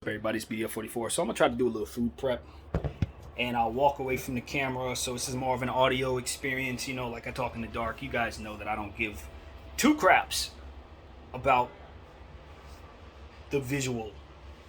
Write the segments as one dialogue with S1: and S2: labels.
S1: Everybody's BDF44. So I'm gonna try to do a little food prep, and I'll walk away from the camera. So this is more of an audio experience, like I talk in the dark. You guys know that I don't give two craps about the visual.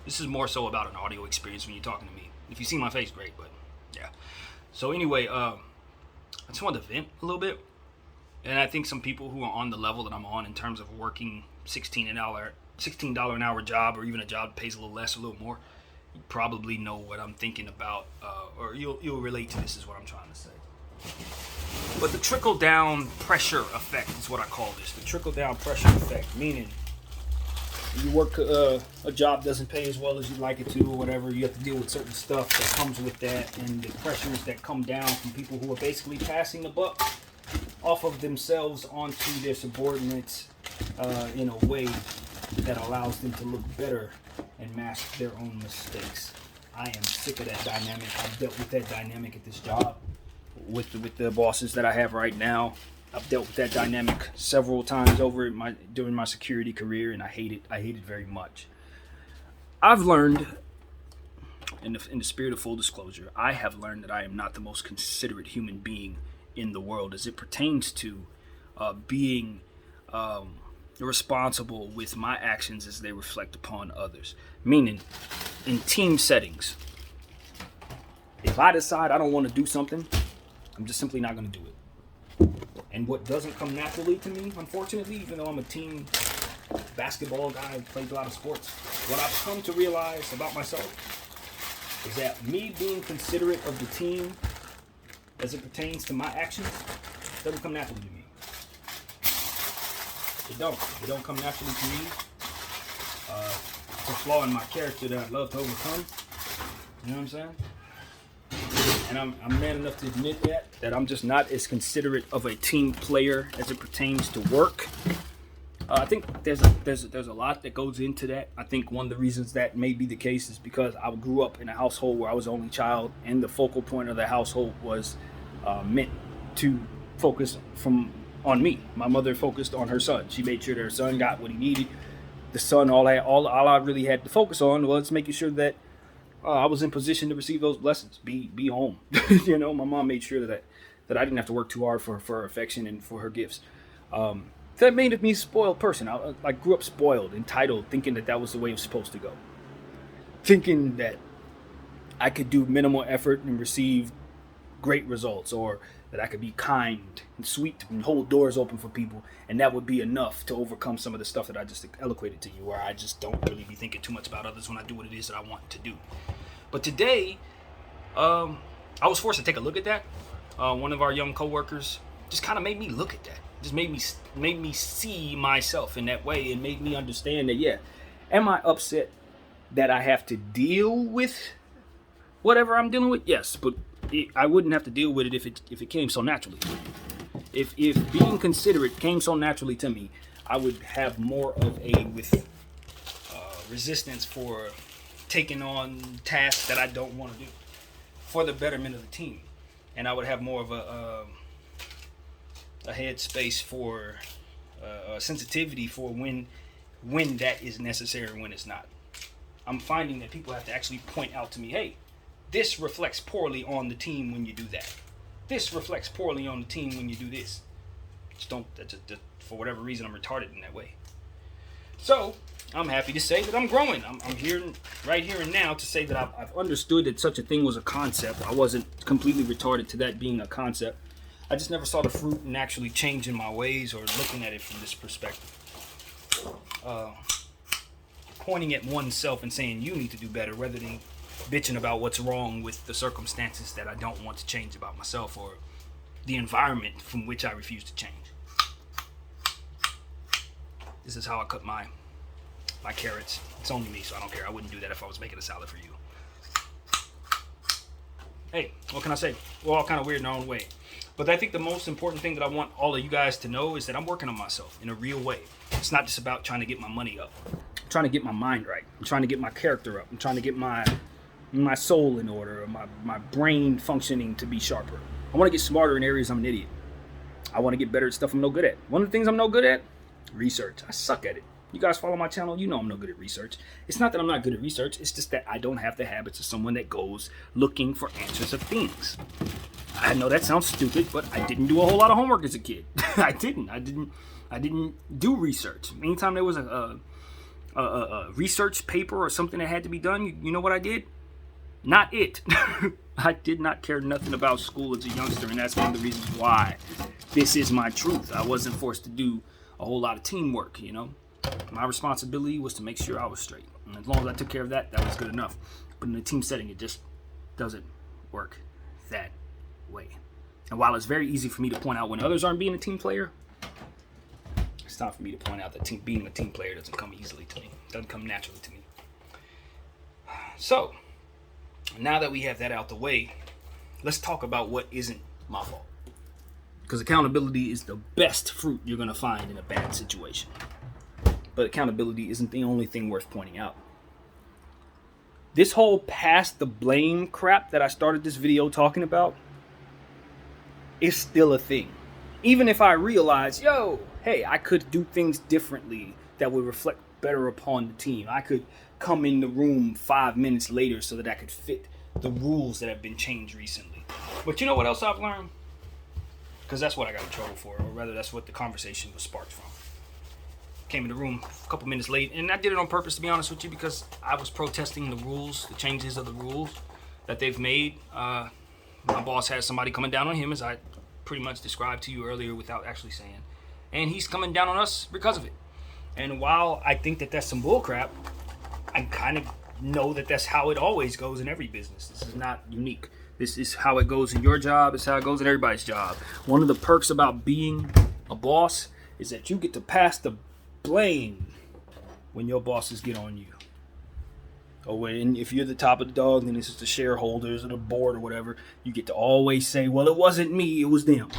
S1: This is more so about an audio experience when you're talking to me. If you see my face, great, but yeah. So anyway, I just wanted to vent a little bit, and I think some people who are on the level that I'm on in terms of working $16 an hour job, or even a job that pays a little less, a little more, you probably know what I'm thinking about, or you'll relate to this, is what I'm trying to say. But the trickle down pressure effect is what I call this. The trickle down pressure effect, meaning you work a job doesn't pay as well as you'd like it to, or whatever. You have to deal with certain stuff that comes with that, and the pressures that come down from people who are basically passing the buck off of themselves onto their subordinates in a way that allows them to look better and mask their own mistakes. I am sick of that dynamic. I've dealt with that dynamic at this job with the bosses that I have right now. I've dealt with that dynamic several times over during my security career, and I hate it. I hate it very much. I've learned, in the spirit of full disclosure, I have learned that I am not the most considerate human being in the world as it pertains to being responsible with my actions as they reflect upon others. Meaning, in team settings, if I decide I don't want to do something, I'm just simply not going to do it. And what doesn't come naturally to me, unfortunately, even though I'm a team basketball guy who plays a lot of sports, what I've come to realize about myself is that me being considerate of the team as it pertains to my actions doesn't come naturally to me. It don't come naturally to me. It's a flaw in my character that I'd love to overcome. You know what I'm saying? And I'm man enough to admit that I'm just not as considerate of a team player as it pertains to work. I think there's a lot that goes into that. I think one of the reasons that may be the case is because I grew up in a household where I was the only child, and the focal point of the household was meant to focus on me. My mother focused on her son. She made sure that her son got what he needed. The son, all I really had to focus on was making sure that I was in position to receive those blessings. Be home. My mom made sure that I didn't have to work too hard for her affection and for her gifts. That made me a spoiled person. I grew up spoiled, entitled, thinking that was the way it was supposed to go. Thinking that I could do minimal effort and receive great results, or that I could be kind and sweet and hold doors open for people, and that would be enough to overcome some of the stuff that I just eloquated to you, where I just don't really be thinking too much about others when I do what it is that I want to do. But today, I was forced to take a look at that. One of our young coworkers just kind of made me look at that. Just made me see myself in that way, and made me understand that, am I upset that I have to deal with whatever I'm dealing with? Yes, but I wouldn't have to deal with it if it came so naturally. If being considerate came so naturally to me, I would have more of a resistance for taking on tasks that I don't want to do for the betterment of the team, and I would have more of a headspace for sensitivity for when that is necessary and when it's not. I'm finding that people have to actually point out to me, hey, this reflects poorly on the team when you do that. This reflects poorly on the team when you do this. For whatever reason, I'm retarded in that way. So, I'm happy to say that I'm growing. I'm here, right here and now, to say that I've understood that such a thing was a concept. I wasn't completely retarded to that being a concept. I just never saw the fruit in actually changing my ways or looking at it from this perspective. Pointing at oneself and saying you need to do better, rather than bitching about what's wrong with the circumstances that I don't want to change about myself, or the environment from which I refuse to change. This is how I cut my carrots. It's only me, so I don't care. I wouldn't do that if I was making a salad for you. Hey, what can I say? We're all kind of weird in our own way. But I think the most important thing that I want all of you guys to know is that I'm working on myself in a real way. It's not just about trying to get my money up. I'm trying to get my mind right. I'm trying to get my character up. I'm trying to get my soul in order, or my brain functioning to be sharper. I want to get smarter in areas I'm an idiot. I want to get better at stuff I'm no good at. One of the things I'm no good at, research. I suck at it. You guys follow my channel, you know I'm no good at research. It's not that I'm not good at research, it's just that I don't have the habits of someone that goes looking for answers of things. I know that sounds stupid, but I didn't do a whole lot of homework as a kid. I didn't do research. Anytime there was a research paper or something that had to be done, you know what I did? Not it. I did not care nothing about school as a youngster, and that's one of the reasons why this is my truth. I wasn't forced to do a whole lot of teamwork, you know. My responsibility was to make sure I was straight. And as long as I took care of that, that was good enough. But in a team setting, it just doesn't work that way. And while it's very easy for me to point out when others aren't being a team player, it's time for me to point out that being a team player doesn't come easily to me. It doesn't come naturally to me. So, now that we have that out the way, let's talk about what isn't my fault. Because accountability is the best fruit you're going to find in a bad situation. But accountability isn't the only thing worth pointing out. This whole pass the blame crap that I started this video talking about is still a thing. Even if I realize, hey, I could do things differently that would reflect better upon the team. I could come in the room 5 minutes later so that I could fit the rules that have been changed recently. But you know what else I've learned? Because that's what I got in trouble for, or rather that's what the conversation was sparked from. Came in the room a couple minutes late, and I did it on purpose, to be honest with you, because I was protesting the rules, the changes of the rules that they've made. My boss has somebody coming down on him, as I pretty much described to you earlier without actually saying. And he's coming down on us because of it. And while I think that that's some bullcrap, I kind of know that that's how it always goes in every business. This is not unique. This is how it goes in your job. It's how it goes in everybody's job. One of the perks about being a boss is that you get to pass the blame when your bosses get on you. Or when, if you're the top of the dog, then this is the shareholders or the board or whatever, you get to always say, well, it wasn't me, it was them.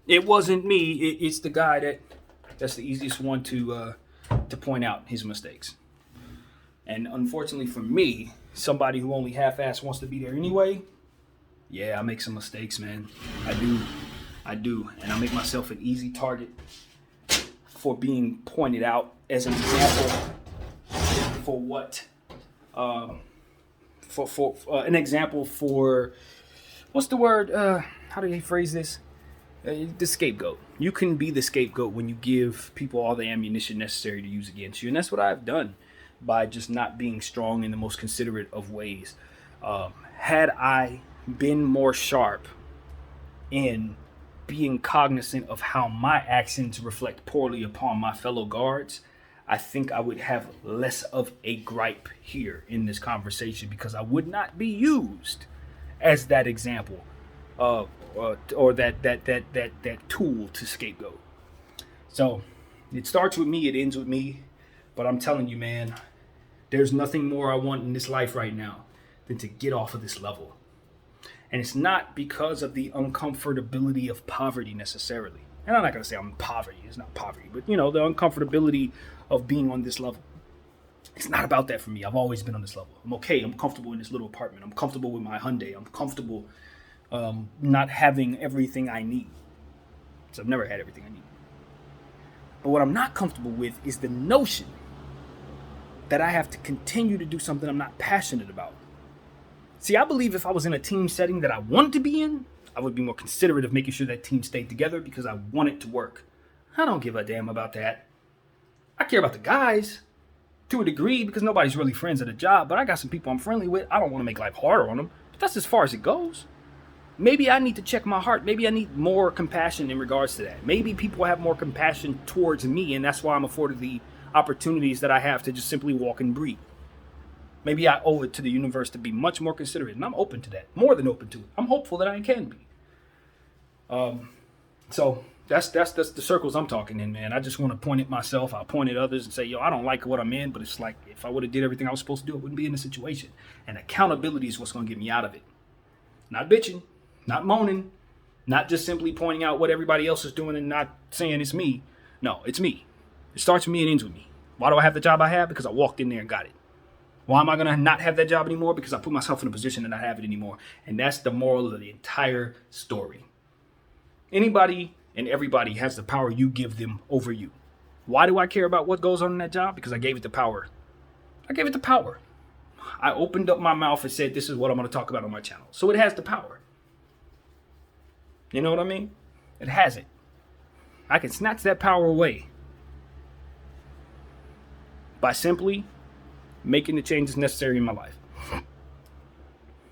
S1: It wasn't me, it's the guy that's the easiest one to point out his mistakes. And unfortunately for me, somebody who only half-assed wants to be there anyway, yeah, I make some mistakes, man. I do. And I make myself an easy target for being pointed out as an example for what, an example for, what's the word? How do you phrase this? The scapegoat. You can be the scapegoat when you give people all the ammunition necessary to use against you. And that's what I've done by just not being strong in the most considerate of ways. Had I been more sharp in being cognizant of how my actions reflect poorly upon my fellow guards, I think I would have less of a gripe here in this conversation, because I would not be used as that example or that tool to scapegoat. So it starts with me, it ends with me, but I'm telling you, man, there's nothing more I want in this life right now than to get off of this level. And it's not because of the uncomfortability of poverty necessarily. And I'm not going to say I'm in poverty. It's not poverty. But, the uncomfortability of being on this level. It's not about that for me. I've always been on this level. I'm okay. I'm comfortable in this little apartment. I'm comfortable with my Hyundai. I'm comfortable not having everything I need. So I've never had everything I need. But what I'm not comfortable with is the notion that I have to continue to do something I'm not passionate about. See, I believe if I was in a team setting that I wanted to be in, I would be more considerate of making sure that team stayed together because I want it to work. I don't give a damn about that. I care about the guys to a degree because nobody's really friends at a job, but I got some people I'm friendly with. I don't want to make life harder on them, but that's as far as it goes. Maybe I need to check my heart. Maybe I need more compassion in regards to that. Maybe people have more compassion towards me, and that's why I'm afforded the opportunities that I have to just simply walk and breathe. Maybe I owe it to the universe to be much more considerate, and I'm open to that, more than open to it. I'm hopeful that I can be. So that's the circles I'm talking in, man. I just want to point at myself. I point at others and say, I don't like what I'm in, but it's like if I would have did everything I was supposed to do, I wouldn't be in the situation. And accountability is what's going to get me out of it. Not bitching, not moaning, not just simply pointing out what everybody else is doing and not saying it's me. No, it's me. It starts with me and ends with me. Why do I have the job I have? Because I walked in there and got it. Why am I going to not have that job anymore? Because I put myself in a position to not have it anymore. And that's the moral of the entire story. Anybody and everybody has the power you give them over you. Why do I care about what goes on in that job? Because I gave it the power. I gave it the power. I opened up my mouth and said, this is what I'm going to talk about on my channel. So it has the power. You know what I mean? It has it. I can snatch that power away by simply making the changes necessary in my life.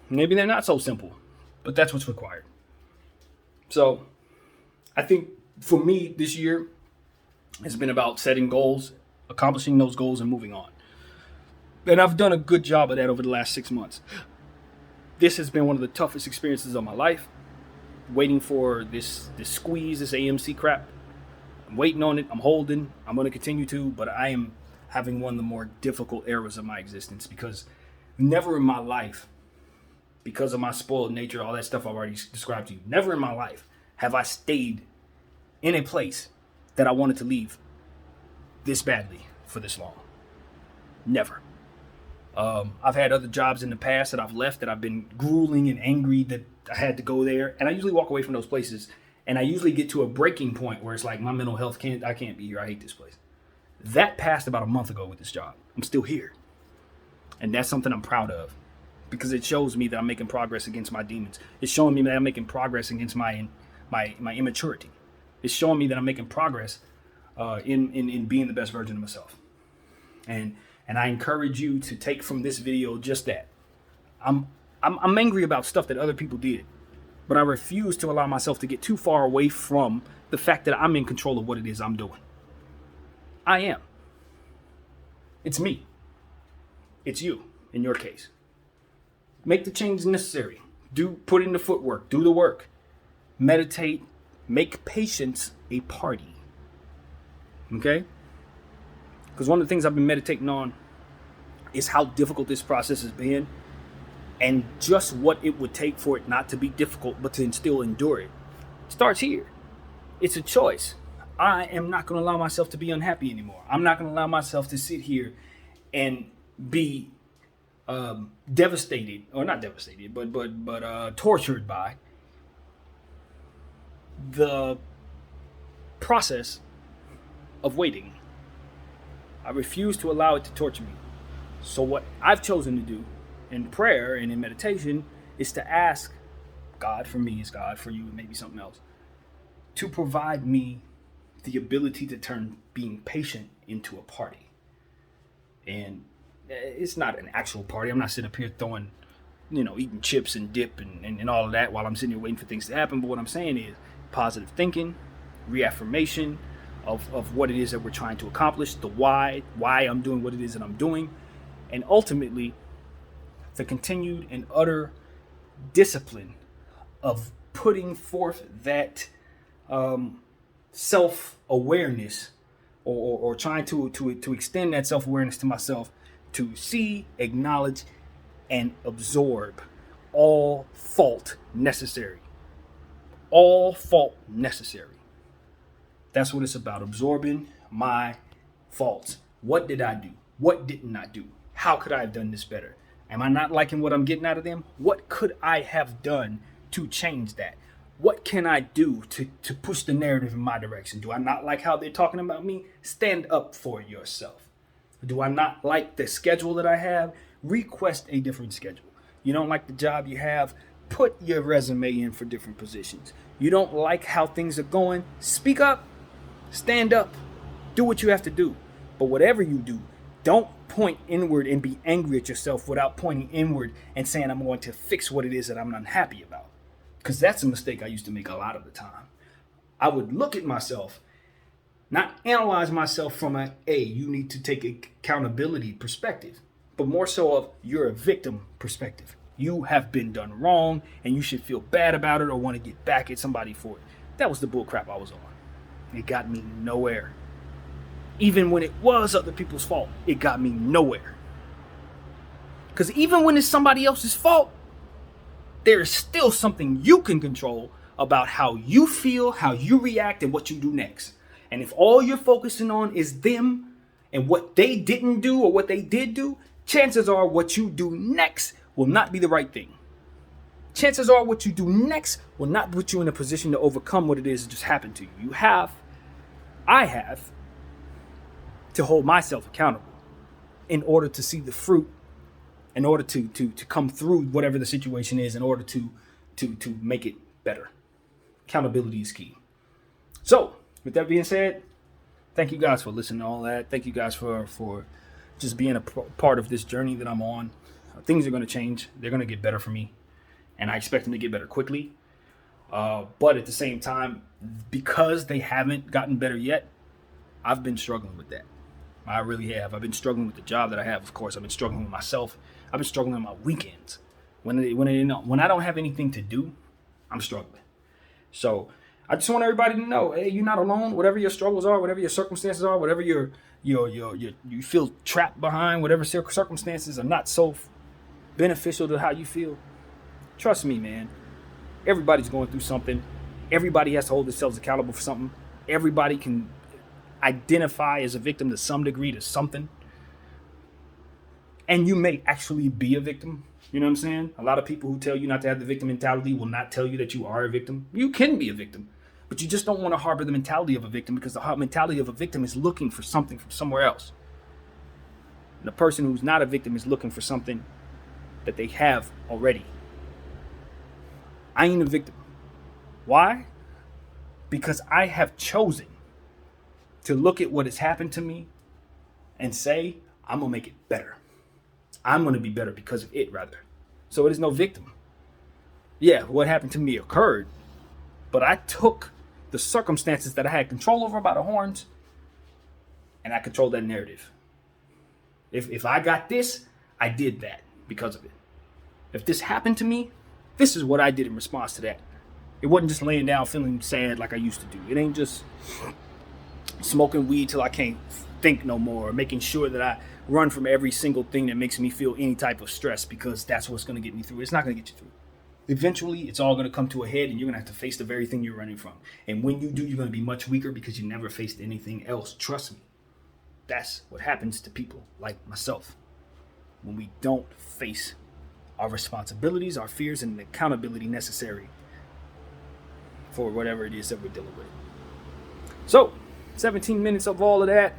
S1: Maybe they're not so simple, but that's what's required. So I think for me this year, it's been about setting goals, accomplishing those goals, and moving on. And I've done a good job of that over the last 6 months. This has been one of the toughest experiences of my life. Waiting for this squeeze, this AMC crap. I'm waiting on it. I'm holding. I'm going to continue to, but I am having one of the more difficult eras of my existence because never in my life, because of my spoiled nature, all that stuff I've already described to you, never in my life have I stayed in a place that I wanted to leave this badly for this long. Never. I've had other jobs in the past that I've left that I've been grueling and angry that I had to go there. And I usually walk away from those places and I usually get to a breaking point where it's like my mental health I can't be here. I hate this place. That passed about a month ago with this job. I'm still here. And that's something I'm proud of because it shows me that I'm making progress against my demons. It's showing me that I'm making progress against my immaturity. It's showing me that I'm making progress in being the best version of myself. And I encourage you to take from this video just that. I'm angry about stuff that other people did, but I refuse to allow myself to get too far away from the fact that I'm in control of what it is I'm doing. I am. It's me. It's you, in your case. Make the changes necessary. Put in the footwork. Do the work. Meditate. Make patience a party. Okay? Because one of the things I've been meditating on is how difficult this process has been and just what it would take for it not to be difficult, but to still endure it. It starts here. It's a choice. I am not going to allow myself to be unhappy anymore. I'm not going to allow myself to sit here and be devastated, or not devastated, but tortured by the process of waiting. I refuse to allow it to torture me. So what I've chosen to do in prayer and in meditation is to ask God, for me is God, for you maybe something else, to provide me the ability to turn being patient into a party. And it's not an actual party. I'm not sitting up here throwing, eating chips and dip and all of that while I'm sitting here waiting for things to happen. But what I'm saying is positive thinking, reaffirmation of what it is that we're trying to accomplish, the why I'm doing what it is that I'm doing, and ultimately the continued and utter discipline of putting forth that self-awareness or trying to extend that self-awareness to myself to see, acknowledge, and absorb all fault necessary. All fault necessary. That's what it's about, absorbing my faults. What did I do? What didn't I do? How could I have done this better? Am I not liking what I'm getting out of them? What could I have done to change that? What can I do to push the narrative in my direction? Do I not like how they're talking about me? Stand up for yourself. Do I not like the schedule that I have? Request a different schedule. You don't like the job you have? Put your resume in for different positions. You don't like how things are going? Speak up. Stand up. Do what you have to do. But whatever you do, don't point inward and be angry at yourself without pointing inward and saying, I'm going to fix what it is that I'm unhappy about. Because that's a mistake I used to make a lot of the time. I would look at myself, not analyze myself from you need to take accountability perspective, but more so of you're a victim perspective. You have been done wrong and you should feel bad about it or want to get back at somebody for it. That was the bull crap I was on. It got me nowhere. Even when it was other people's fault, it got me nowhere. Because even when it's somebody else's fault, there is still something you can control about how you feel, how you react, and what you do next. And if all you're focusing on is them and what they didn't do or what they did do, chances are what you do next will not be the right thing. Chances are what you do next will not put you in a position to overcome what it is that just happened to you. I have to hold myself accountable in order to see the fruit, in order to come through whatever the situation is, in order to make it better. Accountability is key. So, with that being said, thank you guys for listening to all that. Thank you guys for just being a part of this journey that I'm on. Things are going to change. They're going to get better for me, and I expect them to get better quickly. But at the same time, because they haven't gotten better yet, I've been struggling with that. I really have. I've been struggling with the job that I have. Of course, I've been struggling with myself. I've been struggling on my weekends. When I don't have anything to do, I'm struggling. So I just want everybody to know, hey, you're not alone. Whatever your struggles are, whatever your circumstances are, whatever you feel trapped behind, whatever circumstances are not so beneficial to how you feel. Trust me, man. Everybody's going through something. Everybody has to hold themselves accountable for something. Everybody can identify as a victim to some degree to something. And you may actually be a victim. You know what I'm saying? A lot of people who tell you not to have the victim mentality will not tell you that you are a victim. You can be a victim, but you just don't want to harbor the mentality of a victim, because the mentality of a victim is looking for something from somewhere else. And the person who's not a victim is looking for something that they have already. I ain't a victim. Why? Because I have chosen to look at what has happened to me and say, I'm going to make it better. I'm going to be better because of it, rather. So it is no victim. Yeah, what happened to me occurred, but I took the circumstances that I had control over by the horns, and I controlled that narrative. If I got this, I did that because of it. If this happened to me, this is what I did in response to that. It wasn't just laying down feeling sad like I used to do. It ain't just smoking weed till I can't think no more, or making sure that I run from every single thing that makes me feel any type of stress, because that's what's going to get me through. It's not going to get you through. Eventually, it's all going to come to a head, and you're going to have to face the very thing you're running from. And when you do, you're going to be much weaker because you never faced anything else. Trust me. That's what happens to people like myself when we don't face our responsibilities, our fears, and the accountability necessary for whatever it is that we're dealing with. So, 17 minutes of all of that.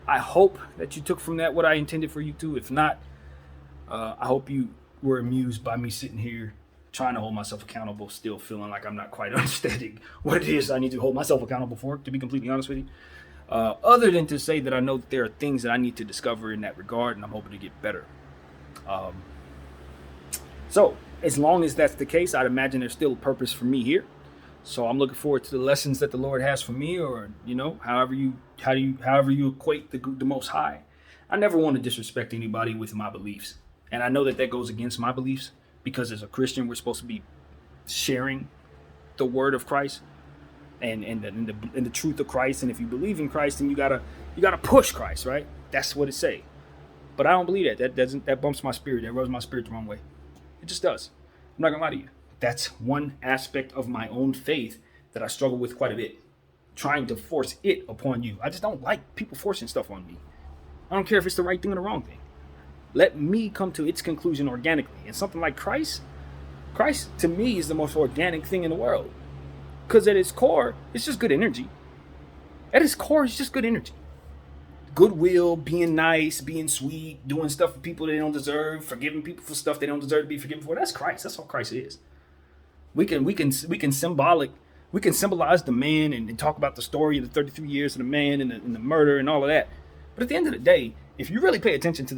S1: I hope that you took from that what I intended for you to. If not, I hope you were amused by me sitting here trying to hold myself accountable, still feeling like I'm not quite understanding what it is I need to hold myself accountable for, to be completely honest with you. Other than to say that I know that there are things that I need to discover in that regard, and I'm hoping to get better. So, as long as that's the case, I'd imagine there's still a purpose for me here. So I'm looking forward to the lessons that the Lord has for me, or, you know, however you equate the Most High. I never want to disrespect anybody with my beliefs. And I know that goes against my beliefs, because as a Christian, we're supposed to be sharing the word of Christ and the truth of Christ. And if you believe in Christ, then you gotta push Christ, right? That's what it say. But I don't believe that. That bumps my spirit. That rubs my spirit the wrong way. It just does. I'm not gonna lie to you. That's one aspect of my own faith that I struggle with quite a bit. Trying to force it upon you. I just don't like people forcing stuff on me. I don't care if it's the right thing or the wrong thing. Let me come to its conclusion organically. And something like Christ to me is the most organic thing in the world. Because at its core, it's just good energy. At its core, it's just good energy. Goodwill, being nice, being sweet, doing stuff for people they don't deserve, forgiving people for stuff they don't deserve to be forgiven for. That's Christ. That's all Christ is. We can symbolize the man and talk about the story of the 33 years of the man and the murder and all of that. But at the end of the day, if you really pay attention to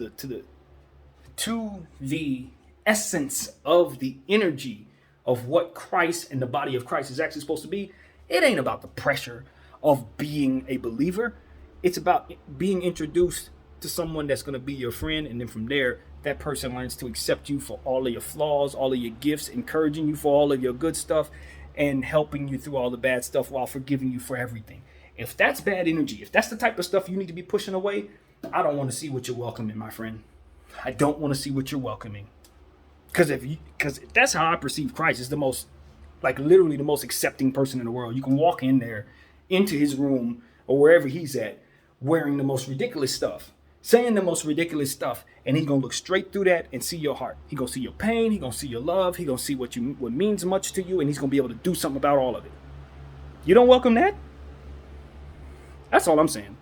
S1: the essence of the energy of what Christ and the body of Christ is actually supposed to be, it ain't about the pressure of being a believer. It's about being introduced to someone that's going to be your friend, and then from there, that person learns to accept you for all of your flaws, all of your gifts, encouraging you for all of your good stuff, and helping you through all the bad stuff while forgiving you for everything. If that's bad energy, if that's the type of stuff you need to be pushing away, I don't want to see what you're welcoming, my friend. I don't want to see what you're welcoming. Because that's how I perceive Christ. Is the most, like, literally the most accepting person in the world. You can walk in there, into his room, or wherever he's at, wearing the most ridiculous stuff, saying the most ridiculous stuff, and he's gonna look straight through that and see your heart. He's gonna see your pain, he's gonna see your love, he's gonna see what means much to you, and he's gonna be able to do something about all of it. You don't welcome that? That's all I'm saying.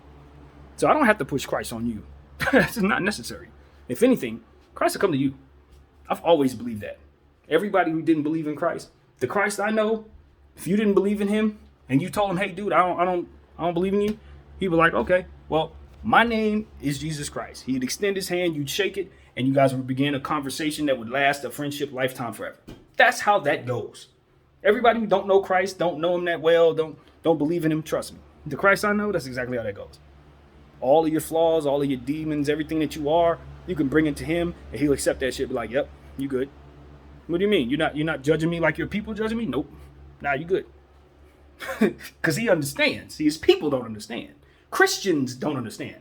S1: So I don't have to push Christ on you. It's not necessary. If anything, Christ will come to you. I've always believed that. Everybody who didn't believe in Christ, the Christ I know, if you didn't believe in him and you told him, hey dude, I don't believe in you, he'd be like, okay, well, my name is Jesus Christ. He'd extend his hand, you'd shake it, and you guys would begin a conversation that would last a friendship lifetime forever. That's how that goes. Everybody who don't know Christ, don't know him that well, don't believe in him, trust me. The Christ I know, that's exactly how that goes. All of your flaws, all of your demons, everything that you are, you can bring it to him and he'll accept that shit. Be like, yep, you good. What do you mean? You're not judging me like your people judging me? Nope. Nah, you good. Because he understands. His people don't understand. Christians don't understand.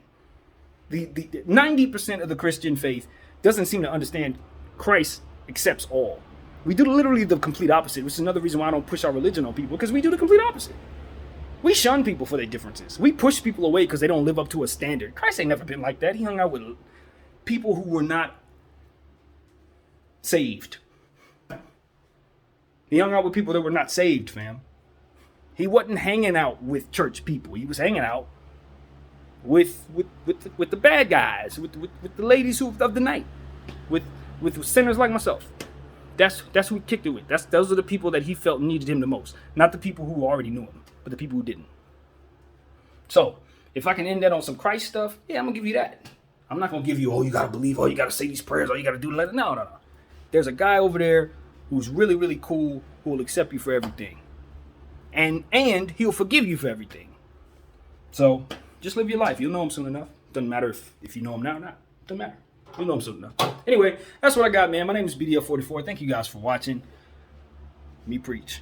S1: The 90% of the Christian faith doesn't seem to understand Christ accepts all. We do literally the complete opposite, which is another reason why I don't push our religion on people, because we do the complete opposite. We shun people for their differences. We push people away because they don't live up to a standard. Christ ain't never been like that. He hung out with people who were not saved. He hung out with people that were not saved, fam. He wasn't hanging out with church people. He was hanging out with the bad guys, with the ladies of the night, with sinners like myself. That's who he kicked it with. Those are the people that he felt needed him the most. Not the people who already knew him, but the people who didn't. So, if I can end that on some Christ stuff, yeah, I'm going to give you that. I'm not going to give you, oh, you got to believe, oh, you got to say these prayers, oh, you got to do that. No. There's a guy over there who's really, really cool, who will accept you for everything. And he'll forgive you for everything. So, just live your life. You'll know him soon enough. Doesn't matter if you know him now or not. Doesn't matter. You'll know him soon enough. Anyway, that's what I got, man. My name is BDL44. Thank you guys for watching me preach.